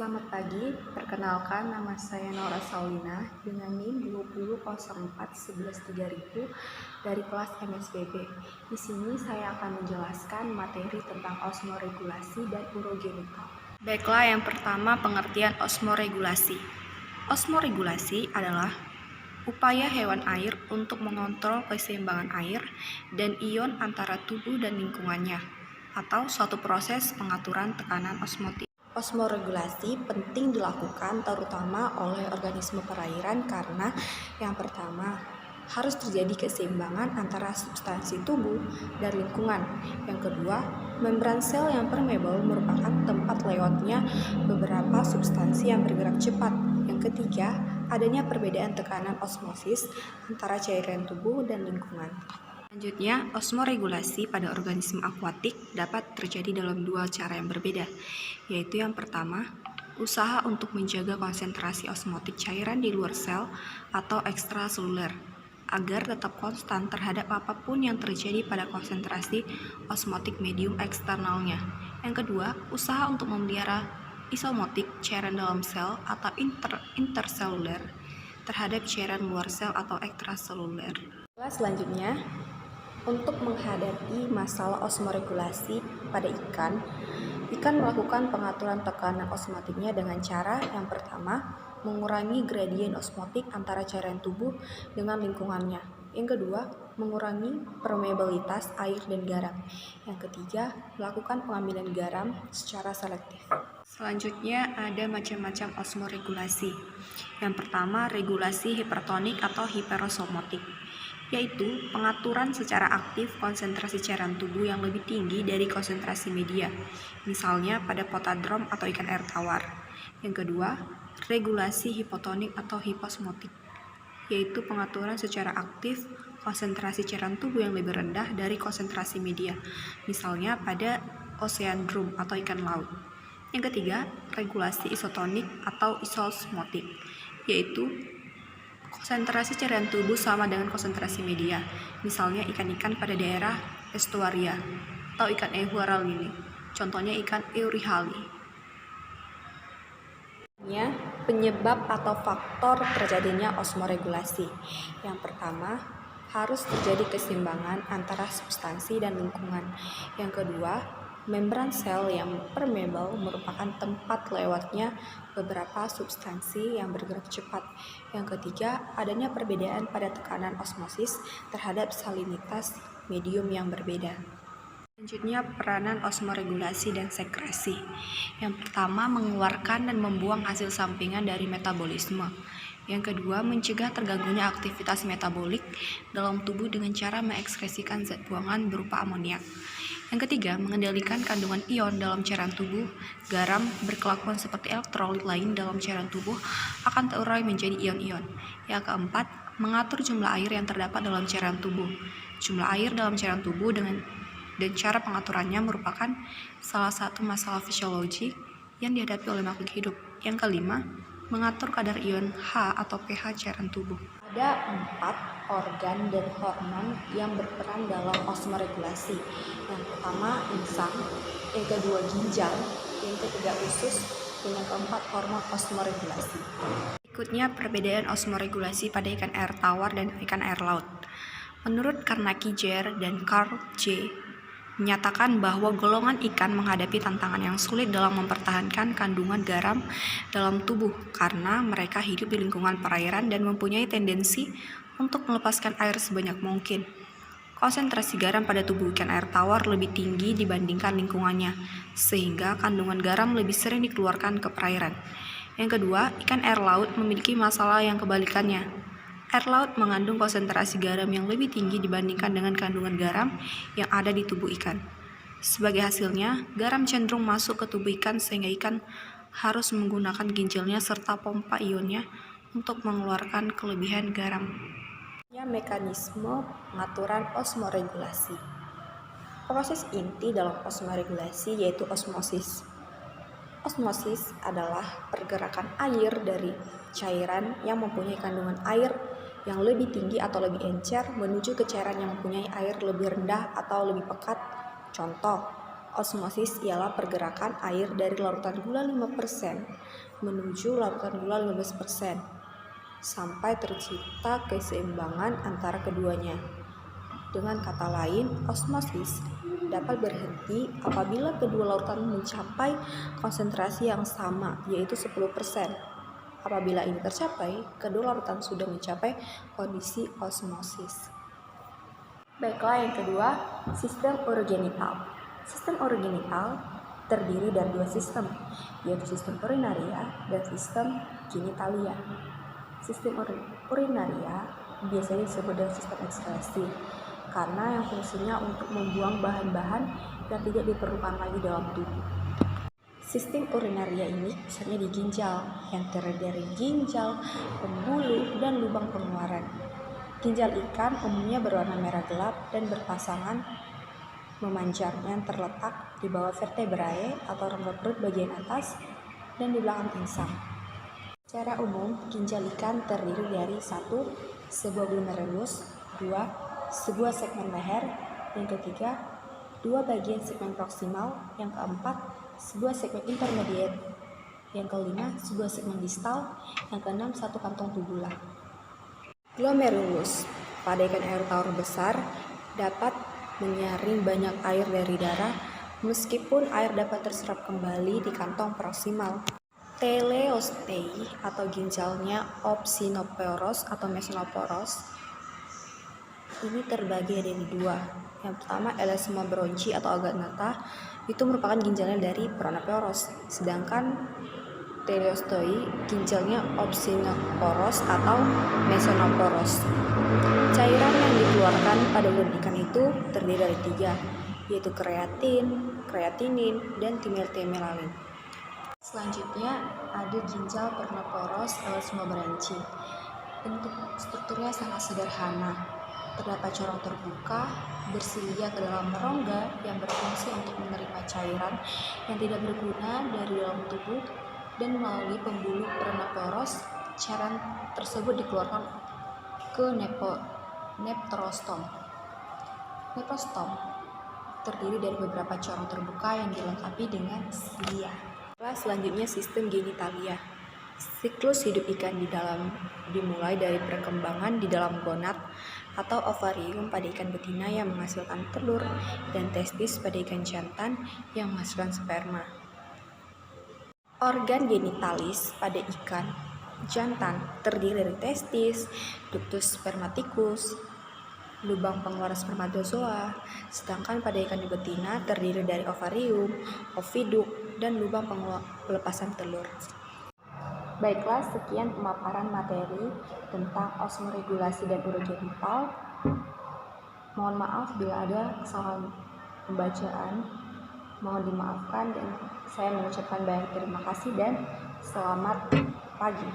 Selamat pagi, perkenalkan nama saya Nora Saulina dengan NIM 2004113000 dari kelas MSBB. Di sini saya akan menjelaskan materi tentang osmoregulasi dan urogenika. Baiklah, yang pertama pengertian osmoregulasi. Osmoregulasi adalah upaya hewan air untuk mengontrol keseimbangan air dan ion antara tubuh dan lingkungannya, atau suatu proses pengaturan tekanan osmotik. Osmoregulasi penting dilakukan terutama oleh organisme perairan karena yang pertama harus terjadi keseimbangan antara substansi tubuh dan lingkungan. Yang kedua, membran sel yang permeable merupakan tempat lewatnya beberapa substansi yang bergerak cepat. Yang ketiga, adanya perbedaan tekanan osmosis antara cairan tubuh dan lingkungan. Selanjutnya, osmoregulasi pada organisme akuatik dapat terjadi dalam dua cara yang berbeda, yaitu yang pertama, usaha untuk menjaga konsentrasi osmotik cairan di luar sel atau ekstraseluler, agar tetap konstan terhadap apapun yang terjadi pada konsentrasi osmotik medium eksternalnya. Yang kedua, usaha untuk memelihara isomotik cairan dalam sel atau interseluler terhadap cairan luar sel atau ekstraseluler. Selanjutnya, untuk menghadapi masalah osmoregulasi pada ikan melakukan pengaturan tekanan osmotiknya dengan cara yang pertama, mengurangi gradien osmotik antara cairan tubuh dengan lingkungannya. Yang kedua, mengurangi permeabilitas air dan garam. Yang ketiga, melakukan pengambilan garam secara selektif. Selanjutnya ada macam-macam osmoregulasi. Yang pertama, regulasi hipertonik atau hiperosmotik, yaitu pengaturan secara aktif konsentrasi cairan tubuh yang lebih tinggi dari konsentrasi media, misalnya pada potadrom atau ikan air tawar. Yang kedua, regulasi hipotonik atau hiposmotik, yaitu pengaturan secara aktif konsentrasi cairan tubuh yang lebih rendah dari konsentrasi media, misalnya pada oseandrum atau ikan laut. Yang ketiga, regulasi isotonik atau isosmotik, yaitu konsentrasi cairan tubuh sama dengan konsentrasi media, misalnya ikan-ikan pada daerah estuaria atau ikan euryalini, contohnya ikan eurihali. Penyebab atau faktor terjadinya osmoregulasi. Yang pertama, harus terjadi keseimbangan antara substansi dan lingkungan. Yang kedua, membran sel yang permeable merupakan tempat lewatnya beberapa substansi yang bergerak cepat. Yang ketiga, adanya perbedaan pada tekanan osmosis terhadap salinitas medium yang berbeda. Selanjutnya, peranan osmoregulasi dan sekresi. Yang pertama, mengeluarkan dan membuang hasil sampingan dari metabolisme. Yang kedua, mencegah terganggunya aktivitas metabolik dalam tubuh dengan cara mengekskresikan zat buangan berupa amoniak. Yang ketiga, mengendalikan kandungan ion dalam cairan tubuh. Garam berkelakuan seperti elektrolit lain dalam cairan tubuh akan terurai menjadi ion-ion. Yang keempat, mengatur jumlah air yang terdapat dalam cairan tubuh. Jumlah air dalam cairan tubuh dan cara pengaturannya merupakan salah satu masalah fisiologi yang dihadapi oleh makhluk hidup. Yang kelima, mengatur kadar ion H atau pH cairan tubuh. Ada 4 organ dan hormon yang berperan dalam osmoregulasi. Yang pertama, insang, yang kedua ginjal, yang ketiga usus, dan yang keempat hormon osmoregulasi. Berikutnya perbedaan osmoregulasi pada ikan air tawar dan ikan air laut. Menurut Carnacki-Jair dan Carl J. menyatakan bahwa golongan ikan menghadapi tantangan yang sulit dalam mempertahankan kandungan garam dalam tubuh karena mereka hidup di lingkungan perairan dan mempunyai tendensi untuk melepaskan air sebanyak mungkin. Konsentrasi garam pada tubuh ikan air tawar lebih tinggi dibandingkan lingkungannya, sehingga kandungan garam lebih sering dikeluarkan ke perairan. Yang kedua, ikan air laut memiliki masalah yang kebalikannya. Air laut mengandung konsentrasi garam yang lebih tinggi dibandingkan dengan kandungan garam yang ada di tubuh ikan. Sebagai hasilnya, garam cenderung masuk ke tubuh ikan sehingga ikan harus menggunakan ginjalnya serta pompa ionnya untuk mengeluarkan kelebihan garam. Mekanisme pengaturan osmoregulasi. Proses inti dalam osmoregulasi yaitu osmosis. Osmosis adalah pergerakan air dari cairan yang mempunyai kandungan air yang lebih tinggi atau lebih encer menuju ke cairan yang mempunyai air lebih rendah atau lebih pekat. Contoh, Osmosis ialah pergerakan air dari larutan gula 5% menuju larutan gula 15% sampai tercipta keseimbangan antara keduanya. Dengan kata lain, osmosis dapat berhenti apabila kedua larutan mencapai konsentrasi yang sama, yaitu 10%. Apabila ini tercapai, kedua larutan sudah mencapai kondisi osmosis. Baiklah, yang kedua, sistem urogenital. Sistem urogenital terdiri dari dua sistem, yaitu sistem urinaria dan sistem genitalia. Sistem urinaria biasanya disebut dengan sistem ekskresi karena yang fungsinya untuk membuang bahan-bahan yang tidak diperlukan lagi dalam tubuh. Sistem urinaria ini pusatnya di ginjal, yang terdiri dari ginjal, pembuluh, dan lubang pengeluaran. Ginjal ikan umumnya berwarna merah gelap dan berpasangan memanjang yang terletak di bawah vertebrae atau rongga perut bagian atas dan di belakang insang. Secara umum, ginjal ikan terdiri dari 1. Sebuah glomerulus, 2. Sebuah segmen leher, yang ketiga 2 bagian segmen proksimal, yang keempat sebuah segmen intermediate, yang kelima sebuah segmen distal, yang keenam 1 kantong tubula. Glomerulus pada ikan air tawar besar dapat menyaring banyak air dari darah, meskipun air dapat terserap kembali di kantong proksimal. Teleostei atau ginjalnya opsinoporos atau mesonoporos ini terbagi dari dua. Yang pertama, elasma bronchi atau agatnata, itu merupakan ginjalnya dari pronoporos, sedangkan teleostei ginjalnya opsinoporos atau mesonoporos. Cairan yang dikeluarkan pada urin ikan itu terdiri dari 3, yaitu kreatin, kreatinin, dan timetilamine. Selanjutnya ada ginjal pronoporos elasma bronchi. Bentuk strukturnya sangat sederhana. Terdapat corong terbuka bersilia ke dalam rongga yang berfungsi untuk menerima cairan yang tidak berguna dari dalam tubuh, dan melalui pembuluh pronoporos cairan tersebut dikeluarkan ke neprostom. Neprostom terdiri dari beberapa corong terbuka yang dilengkapi dengan silia. Selanjutnya sistem genitalia. Siklus hidup ikan dimulai dari perkembangan di dalam gonad atau ovarium pada ikan betina yang menghasilkan telur, dan testis pada ikan jantan yang menghasilkan sperma. Organ genitalis pada ikan jantan terdiri dari testis, ductus spermaticus, lubang pengeluaran spermatozoa, sedangkan pada ikan betina terdiri dari ovarium, oviduk, dan lubang pelepasan telur. Baiklah, sekian pemaparan materi tentang osmoregulasi dan urogenital. Mohon maaf bila ada kesalahan pembacaan, mohon dimaafkan, dan saya mengucapkan banyak terima kasih dan selamat pagi.